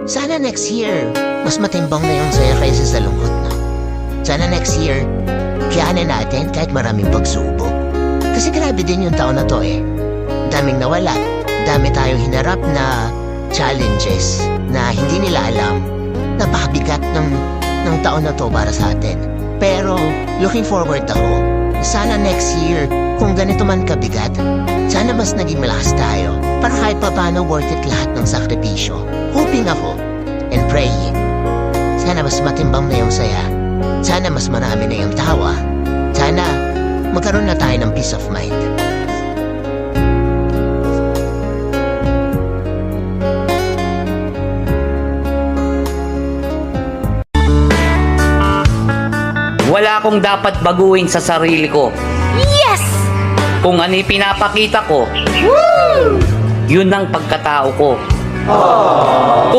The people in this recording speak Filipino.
Sana next year, mas matimbang na yung saya kaysa sa lungkot na. Sana next year, kayanin natin kahit maraming pagsubok. Kasi grabe din yung taon na to eh. Daming nawala, dami tayong hinarap na challenges na hindi nila alam. Napakabigat ng taon na to para sa atin. Pero looking forward ako, sana next year, kung ganito man kabigat, sana mas naging malakas tayo para kahit paano worth it lahat ng sakripisyo. Hoping ako and praying. Sana mas matimbang na yung saya. Sana mas marami na yung tawa. Sana magkaroon na tayo ng peace of mind. Wala akong dapat baguhin sa sarili ko. Yes! Kung ano pinapakita ko, yun ang pagkatao ko. Kung